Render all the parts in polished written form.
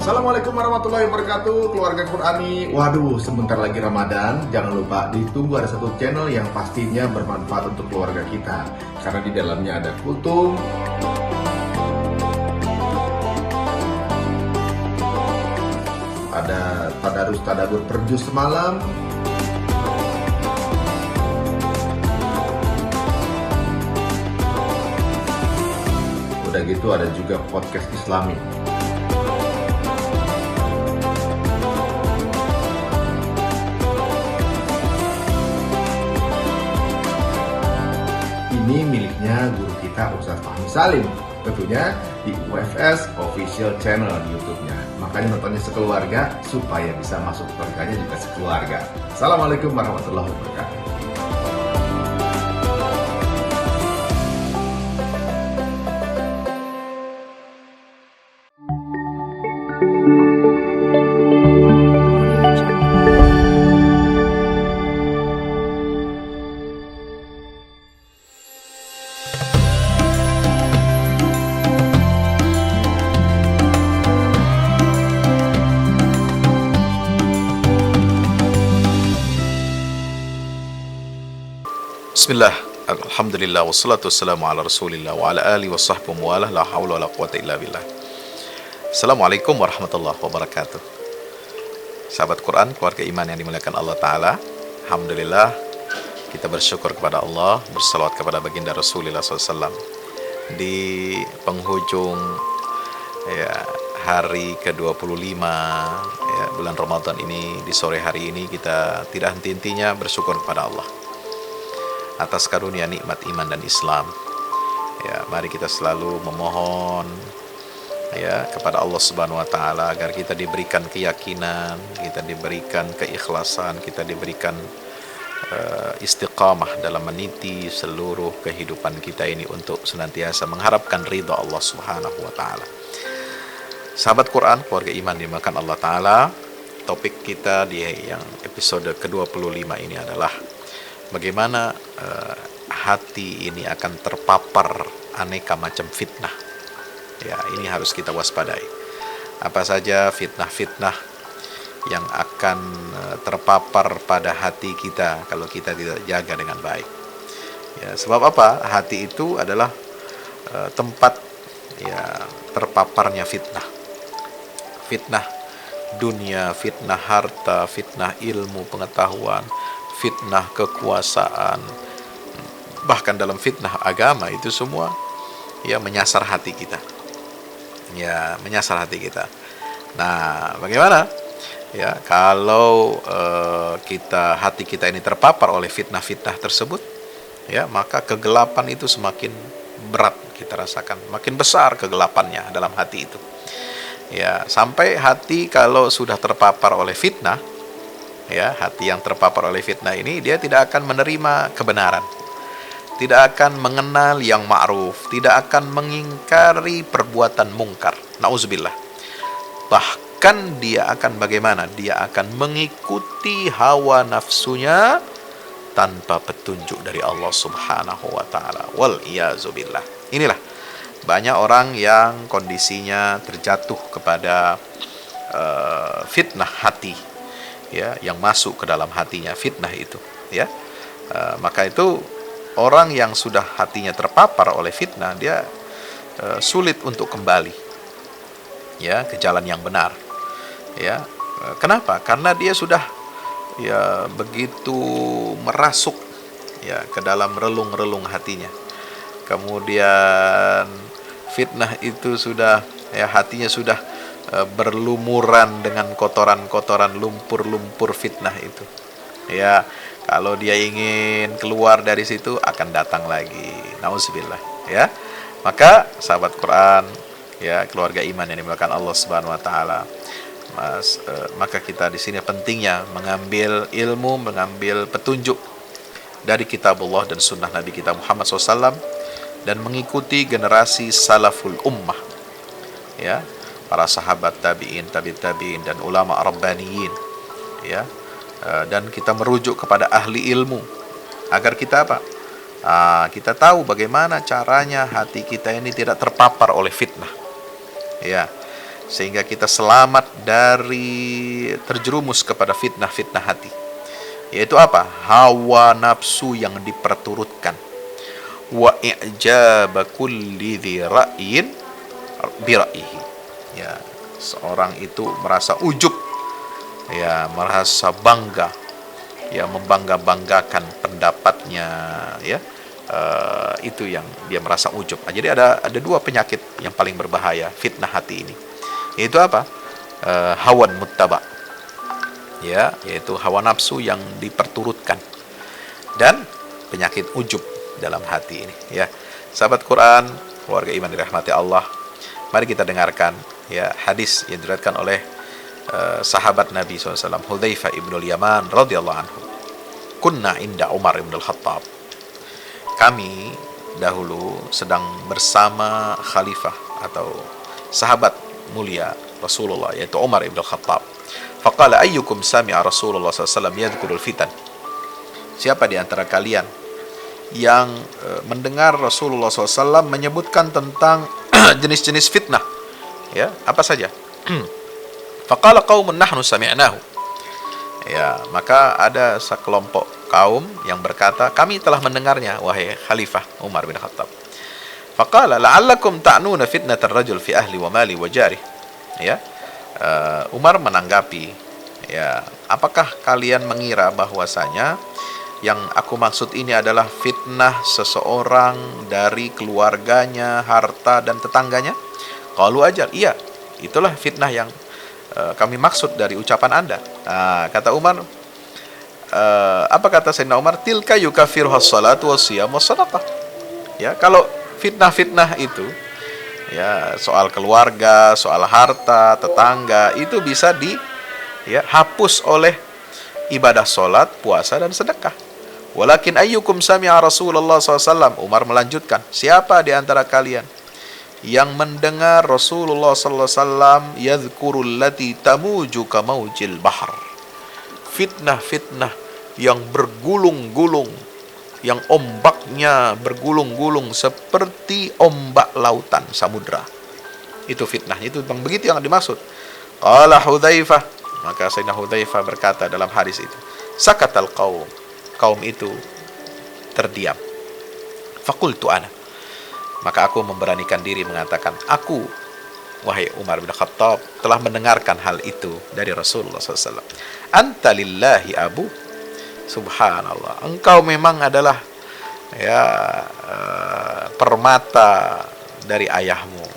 Assalamualaikum warahmatullahi wabarakatuh, keluarga Qurani. Waduh, sebentar lagi Ramadan. Jangan lupa ditunggu ada satu channel yang pastinya bermanfaat untuk keluarga kita. Karena di dalamnya ada kultum, ada tadarus tadabbur perjus semalam, udah gitu ada juga podcast Islami. Ini miliknya guru kita Ustaz Fahmi Salim, tentunya di UFS Official Channel di YouTube-nya. Makanya nontonnya sekeluarga supaya bisa masuk surganya juga sekeluarga. Assalamualaikum warahmatullahi wabarakatuh. Bismillah, alhamdulillah, wassalatu wassalamu ala rasulillah wa ala alihi wa sahbihi wa ala la hawla wa la quwata illa billah. Assalamualaikum warahmatullahi wabarakatuh. Sahabat Quran, keluarga iman yang dimuliakan Allah Ta'ala, alhamdulillah kita bersyukur kepada Allah, bersalawat kepada baginda Rasulullah SAW. Di penghujung hari ke-25 bulan Ramadan ini, di sore hari ini kita tidak henti-hentinya bersyukur kepada Allah atas karunia nikmat iman dan Islam. Mari kita selalu memohon kepada Allah Subhanahu wa taala agar kita diberikan keyakinan, kita diberikan keikhlasan, kita diberikan istiqamah dalam meniti seluruh kehidupan kita ini untuk senantiasa mengharapkan ridha Allah Subhanahu wa taala. Sahabat Quran, keluarga iman dimakan Allah taala, topik kita di yang episode ke-25 ini adalah bagaimana hati ini akan terpapar aneka macam fitnah. Ini harus kita waspadai. Apa saja fitnah-fitnah yang akan terpapar pada hati kita kalau kita tidak jaga dengan baik. Sebab apa? Hati itu adalah tempat terpaparnya fitnah. Fitnah dunia, fitnah harta, fitnah ilmu pengetahuan, fitnah kekuasaan, bahkan dalam fitnah agama, itu semua menyasar hati kita. Menyasar hati kita. Nah, bagaimana? Kalau hati kita ini terpapar oleh fitnah-fitnah tersebut, maka kegelapan itu semakin berat kita rasakan, makin besar kegelapannya dalam hati itu. Sampai hati kalau sudah terpapar oleh fitnah, hati yang terpapar oleh fitnah ini, dia tidak akan menerima kebenaran, tidak akan mengenal yang ma'ruf, tidak akan mengingkari perbuatan mungkar. Nauzubillah. Bahkan dia akan bagaimana? Dia akan mengikuti hawa nafsunya tanpa petunjuk dari Allah Subhanahu wa taala. Wal iyazubillah. Inilah banyak orang yang kondisinya terjatuh kepada fitnah hati, yang masuk ke dalam hatinya fitnah itu. Maka itu orang yang sudah hatinya terpapar oleh fitnah, dia sulit untuk kembali ke jalan yang benar. Kenapa? Karena dia sudah begitu merasuk ke dalam relung-relung hatinya. Kemudian fitnah itu sudah hatinya sudah berlumuran dengan kotoran-kotoran, lumpur-lumpur fitnah itu. Kalau dia ingin keluar dari situ akan datang lagi. Nauzubillah. Maka sahabat Quran, keluarga iman yang dimuliakan Allah Subhanahu wa taala, maka kita di sini pentingnya mengambil ilmu, mengambil petunjuk dari kitabullah dan sunnah Nabi kita Muhammad SAW, dan mengikuti generasi salaful ummah, para sahabat tabi'in, tabi'in dan ulama rabbaniyin, dan kita merujuk kepada ahli ilmu agar kita kita tahu bagaimana caranya hati kita ini tidak terpapar oleh fitnah. sehingga kita selamat dari terjerumus kepada fitnah-fitnah hati. Yaitu apa? Hawa nafsu yang diperturutkan. Wa i'jaba kulli dzi ra'yin bi ra'yihi. Ya, seorang itu merasa ujub, ya, merasa bangga, ya, membangga-banggakan pendapatnya, ya. Itu yang dia merasa ujub. Jadi ada dua penyakit yang paling berbahaya fitnah hati ini. Yaitu apa? Hawan muttaba, ya, yaitu hawa nafsu yang diperturutkan, dan penyakit ujub dalam hati ini, ya. Sahabat Quran, keluarga iman dirahmati Allah, mari kita dengarkan, ya, hadis yang diriwayatkan oleh sahabat Nabi SAW, Hudzaifah ibnul Yaman radhiyallahu anhu. Kunna inda Umar ibn al-Khattab. Kami dahulu sedang bersama khalifah atau sahabat mulia Rasulullah, yaitu Umar ibn al-Khattab. Faqala ayyukum sami'a Rasulullah SAW yadhkurul fitan. Siapa di antara kalian yang mendengar Rasulullah SAW menyebutkan tentang jenis-jenis fitnah, ya, apa saja? Faqala qaumun nahnu sami'nahu. Ya, maka ada sekelompok kaum yang berkata, kami telah mendengarnya, wahai Khalifah Umar bin Khattab. Faqala la'allakum ta'nuna fitnatar rajul fi ahli wa mali wa jarih. Ya, Umar menanggapi, ya, apakah kalian mengira bahwasanya yang aku maksud ini adalah fitnah seseorang dari keluarganya, harta dan tetangganya? Qalu ajal, iya, itulah fitnah yang kami maksud dari ucapan Anda. Kata Umar, apa kata Sayyidina Umar? Tilka yukaffiruha as-salatu was-siyam was-sadaqah. Ya, kalau fitnah-fitnah itu, ya, soal keluarga, soal harta, tetangga, itu bisa hapus oleh ibadah salat, puasa dan sedekah. Walakin ayyukum sami'a Rasulullah SAW. Umar melanjutkan, siapa di antara kalian yang mendengar Rasulullah sallallahu alaihi wasallam yadhkurul lati tamuju kamaujil bahr, fitnah-fitnah yang bergulung-gulung, yang ombaknya bergulung-gulung seperti ombak lautan samudra. Itu fitnahnya, itu bang, begitu yang dimaksud. Qala Hudzaifah, maka Sayyidina Hudzaifah berkata dalam hadis itu, sakatal qaum, kaum itu terdiam. Faqultu ana, maka aku memberanikan diri mengatakan, aku, wahai Umar bin Khattab, telah mendengarkan hal itu dari Rasulullah SAW. Anta lillahi abu, subhanallah, engkau memang adalah, ya, permata dari ayahmu.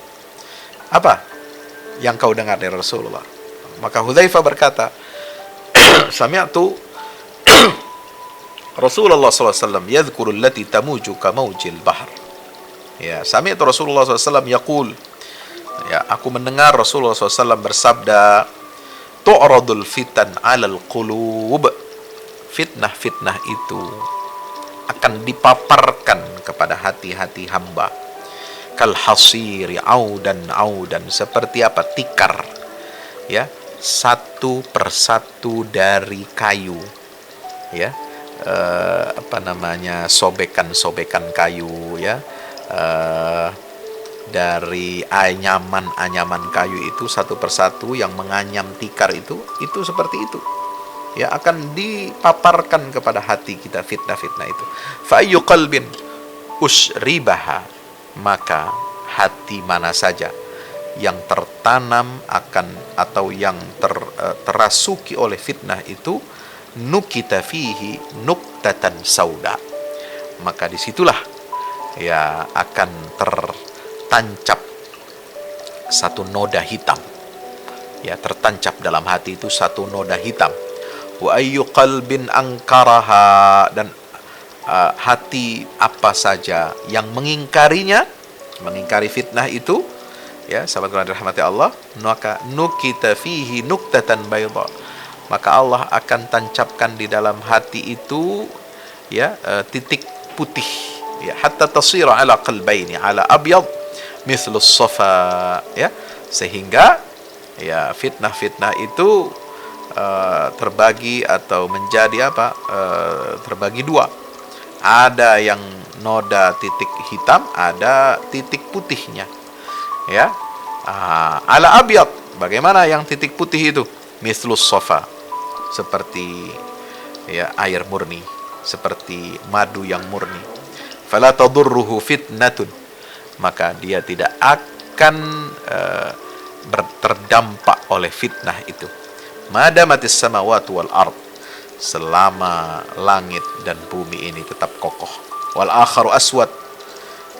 Apa yang kau dengar dari Rasulullah? Maka Hudzaifah berkata, sami'tu Rasulullah SAW yadhkuru allati tamuju kamaujil bahr. Ya, sami'tu Rasulullah SAW yaqul, ya, aku mendengar Rasulullah SAW bersabda, tu'radul fitan 'alal qulub, fitnah-fitnah itu akan dipaparkan kepada hati-hati hamba, kal hasiri audan audan, seperti apa? Tikar, ya, satu persatu dari kayu, ya, sobekan-sobekan kayu, ya, dari anyaman-anyaman kayu itu satu persatu yang menganyam tikar itu seperti itu, ya, akan dipaparkan kepada hati kita fitnah-fitnah itu. Fa ayyu qalbin usribaha, maka hati mana saja yang tertanam akan atau yang terasuki oleh fitnah itu, nukita fihi nuktatan sauda, maka disitulah, ya, akan tertancap satu noda hitam, ya, tertancap dalam hati itu satu noda hitam. Wa ayyu qalbin angkaraha, dan hati apa saja yang mengingkarinya, mengingkari fitnah itu, ya, sahabat Quran dirahmati Allah, maka nukita fihi nuktatan bayda, maka Allah akan tancapkan di dalam hati itu, ya, titik putih, ya, hatta tasira ala qalbaini ala abyad mithlus safa, ya, sehingga, ya, fitnah-fitnah itu terbagi atau menjadi apa? Terbagi dua. Ada yang noda titik hitam, ada titik putihnya, ya. Ala abyad, bagaimana yang titik putih itu? Mithlus safa, seperti ya air murni, seperti madu yang murni. Fala tadurruhu fitnatun, maka dia tidak akan terdampak oleh fitnah itu. Madamatis samawati wal ard, selama langit dan bumi ini tetap kokoh. Wal akharu aswad,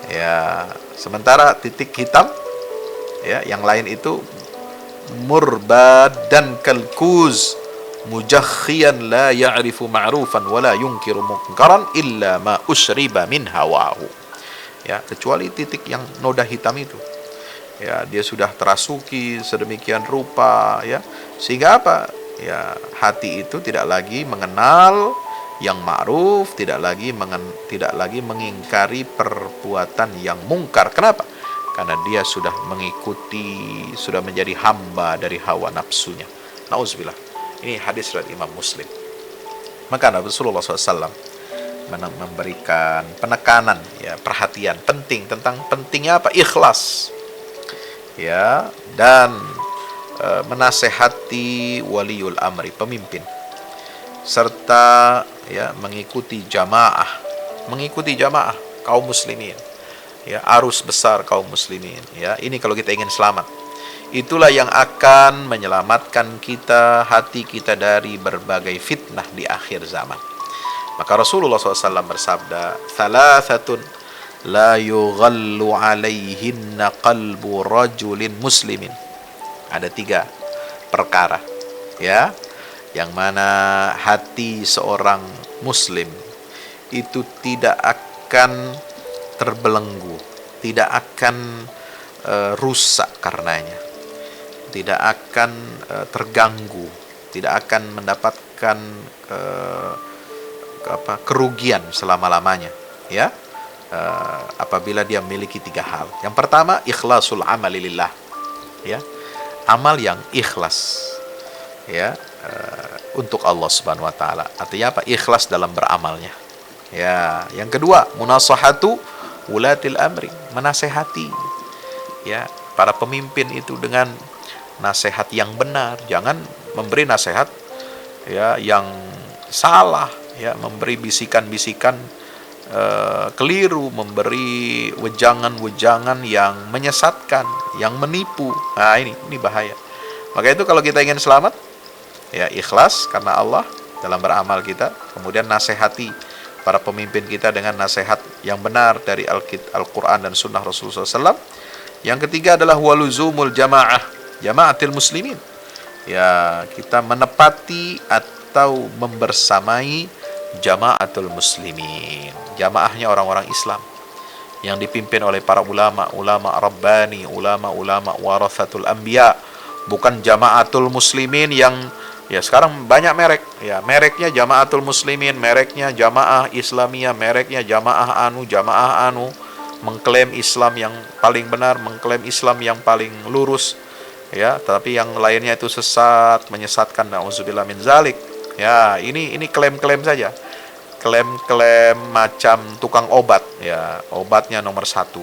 ya, sementara titik hitam, ya, yang lain itu murbad dan kalkuz, mujakhiyan la ya'rifu ma'rufan wa la yunkiru munkaran illa ma usyriba min hawahu. Ya, kecuali titik yang noda hitam itu, ya, dia sudah terasuki sedemikian rupa, ya, sehingga apa? Ya, hati itu tidak lagi mengenal yang ma'ruf, tidak lagi mengingkari perbuatan yang mungkar. Kenapa? Karena dia sudah mengikuti, sudah menjadi hamba dari hawa nafsunya. Nauzubillah. Ini hadis riwayat Imam Muslim. Maka Rasulullah SAW memberikan penekanan, ya, perhatian penting tentang pentingnya apa? Ikhlas, ya, dan menasehati waliul amri, pemimpin, serta ya mengikuti jamaah kaum muslimin, ya, arus besar kaum muslimin, ya. Ini kalau kita ingin selamat, itulah yang akan menyelamatkan kita, hati kita dari berbagai fitnah di akhir zaman. Maka Rasulullah SAW bersabda, thalathatun la yughallu alaihinna qalbu rajulin muslimin. Ada 3 perkara, ya, yang mana hati seorang muslim itu tidak akan terbelenggu, tidak akan rusak karenanya, tidak akan terganggu, tidak akan mendapatkan kerugian selama-lamanya, ya, apabila dia memiliki 3 hal. Yang pertama, ikhlasul amali lillah, ya, amal yang ikhlas, ya, untuk Allah Subhanahu wa taala. Artinya apa? Ikhlas dalam beramalnya. Ya, yang kedua, munasahatu ulatil amri, menasehati, ya, para pemimpin itu dengan nasihat yang benar. Jangan memberi nasihat, ya, yang salah, ya, memberi bisikan-bisikan keliru, memberi wejangan-wejangan yang menyesatkan, yang menipu. Nah, ini bahaya. Maka itu kalau kita ingin selamat, ya, ikhlas karena Allah dalam beramal kita, kemudian nasihati para pemimpin kita dengan nasihat yang benar dari Al-Quran dan Sunnah Rasulullah SAW. Yang ketiga adalah waluzumul jama'atil muslimin, ya, kita menepati atau membersamai jama'atul muslimin, jamaahnya orang-orang Islam yang dipimpin oleh para ulama rabbani, ulama warathatul anbiya, bukan jama'atul muslimin yang, ya, sekarang banyak merek, ya, mereknya jama'atul muslimin, mereknya jamaah Islamiyah, mereknya jamaah anu, mengklaim Islam yang paling benar, mengklaim Islam yang paling lurus, ya, tapi yang lainnya itu sesat, menyesatkan. Nauzubillah min zalik. Ya, ini klaim-klaim saja, klaim-klaim macam tukang obat, ya, obatnya nomor 1,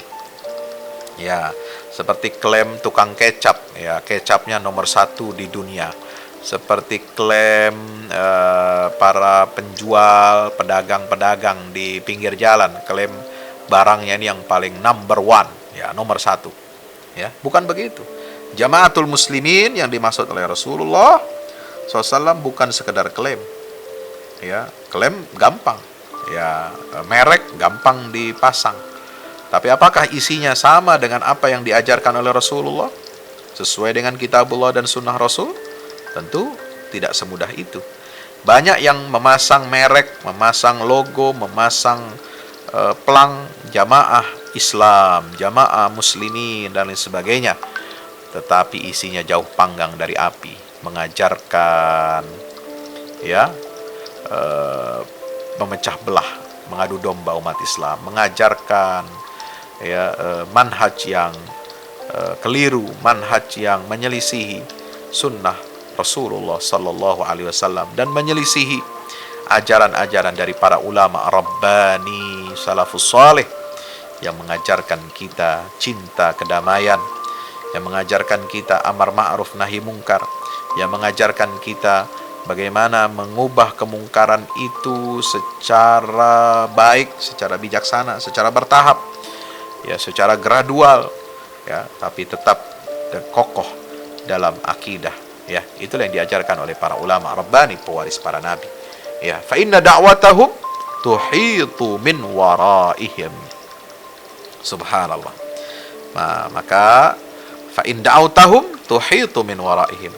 ya, seperti klaim tukang kecap, ya, kecapnya nomor 1 di dunia, seperti klaim para penjual, pedagang-pedagang di pinggir jalan, klaim barangnya ini yang paling number 1, ya, nomor 1, ya. Bukan begitu. Jamaatul muslimin yang dimaksud oleh Rasulullah SAW bukan sekedar klaim, ya, klaim gampang, ya, merek gampang dipasang, tapi apakah isinya sama dengan apa yang diajarkan oleh Rasulullah, sesuai dengan kitabullah dan sunnah Rasul? Tentu tidak semudah itu. Banyak yang memasang merek, memasang logo, memasang pelang jamaah Islam, jamaah muslimin dan lain sebagainya, tetapi isinya jauh panggang dari api, mengajarkan, ya, memecah belah, mengadu domba umat Islam, mengajarkan, ya, manhaj yang keliru, manhaj yang menyelisihi sunnah Rasulullah Sallallahu Alaihi Wasallam dan menyelisihi ajaran-ajaran dari para ulama rabbani salafus saleh yang mengajarkan kita cinta kedamaian, yang mengajarkan kita amar ma'ruf nahi mungkar, yang mengajarkan kita bagaimana mengubah kemungkaran itu secara baik, secara bijaksana, secara bertahap, ya, secara gradual, ya, tapi tetap kokoh dalam akidah, ya. Itulah yang diajarkan oleh para ulama rabbani, pewaris para nabi, ya. Fa inna da'watahum tuhitu min waraihim. Subhanallah. Maka fa in da'awtahum tuhitu min waraihim.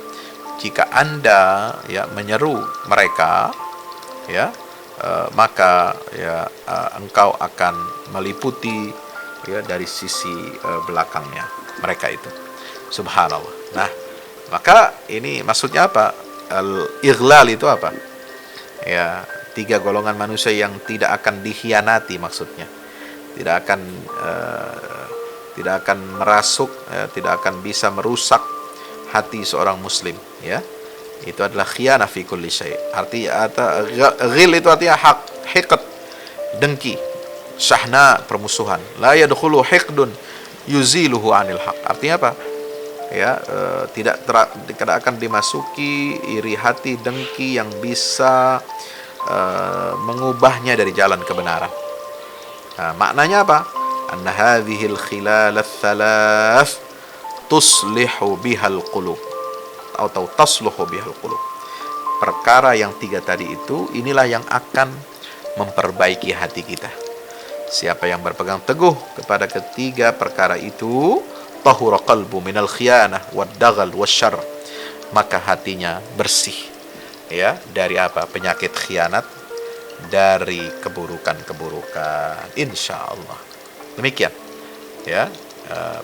Jika Anda, ya, menyeru mereka, ya, maka, ya, engkau akan meliputi, ya, dari sisi belakangnya mereka itu. Subhanallah. Nah, maka ini maksudnya apa? Al-ighlal itu apa? Ya, 3 golongan manusia yang tidak akan dikhianati, maksudnya. Tidak akan merasuk, ya, tidak akan bisa merusak hati seorang muslim, ya. Itu adalah khianah fi kulli syai'. Artinya ghil itu artinya hiqd, dengki, syahna, permusuhan. La yadkhulu hiqdun yuziluhu anil haq. Artinya apa? Ya, tidak akan dimasuki iri hati, dengki yang bisa mengubahnya dari jalan kebenaran. Nah, maknanya apa? Anna hadhil khilal ats-tsalath tuslihu bihal qulub atau tasluhu bihal qulub. Perkara yang 3 tadi itu, inilah yang akan memperbaiki hati kita. Siapa yang berpegang teguh kepada ketiga perkara itu, tahura qalbu minal khiyanah wad daghal wasyarr, maka hatinya bersih, ya, dari apa? Penyakit khianat, dari keburukan-keburukan, insyaallah. Demikian, ya,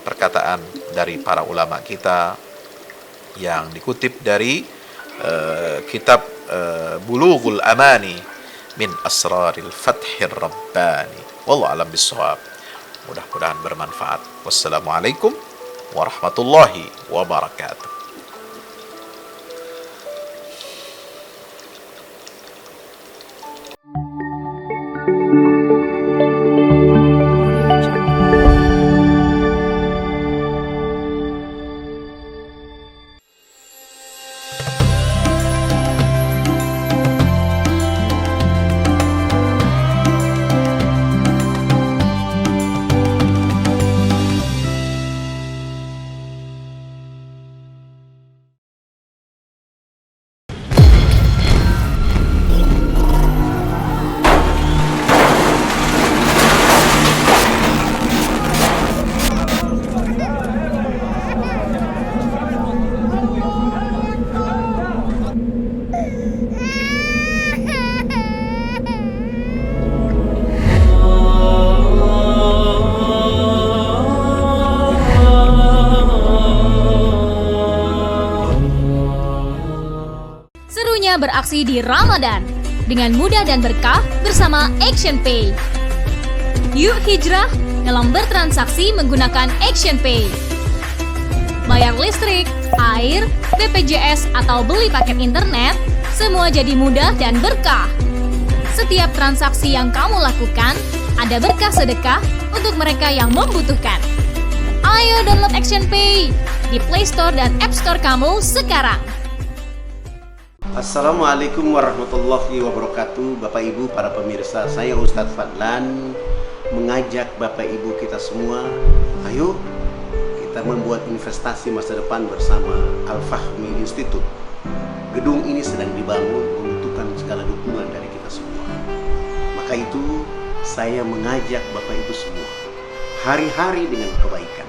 perkataan dari para ulama kita yang dikutip dari kitab Bulughul Amani min Asraril Fathir Rabbani. Wallahu a'lam bissawab. Mudah-mudahan bermanfaat. Wassalamualaikum warahmatullahi wabarakatuh. Beraksi di Ramadan dengan mudah dan berkah bersama ActionPay. Yuk hijrah dalam bertransaksi menggunakan ActionPay. Bayar listrik, air, BPJS atau beli paket internet, semua jadi mudah dan berkah. Setiap transaksi yang kamu lakukan ada berkah sedekah untuk mereka yang membutuhkan. Ayo download ActionPay di Play Store dan App Store kamu sekarang. Assalamualaikum warahmatullahi wabarakatuh. Bapak Ibu para pemirsa, saya Ustadz Fadlan mengajak Bapak Ibu kita semua, ayo kita membuat investasi masa depan bersama Al-Fahmi Institute. Gedung ini sedang dibangun, membutuhkan segala dukungan dari kita semua. Maka itu saya mengajak Bapak Ibu semua, hari-hari dengan kebaikan,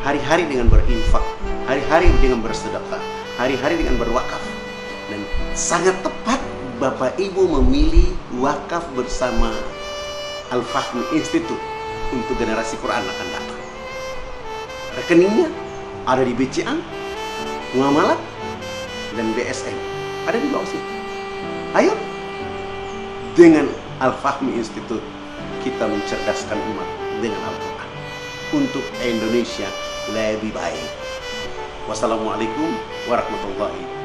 hari-hari dengan berinfak, hari-hari dengan bersedekah, hari-hari dengan berwakaf. Dan sangat tepat Bapak Ibu memilih wakaf bersama Al-Fahmi Institute untuk generasi Quran akan datang. Rekeningnya ada di BCA, Muamalat, dan BSM. Ada di bawah sini. Ayo, dengan Al-Fahmi Institute kita mencerdaskan umat dengan Al-Quran untuk Indonesia lebih baik. Wassalamualaikum warahmatullahi wabarakatuh.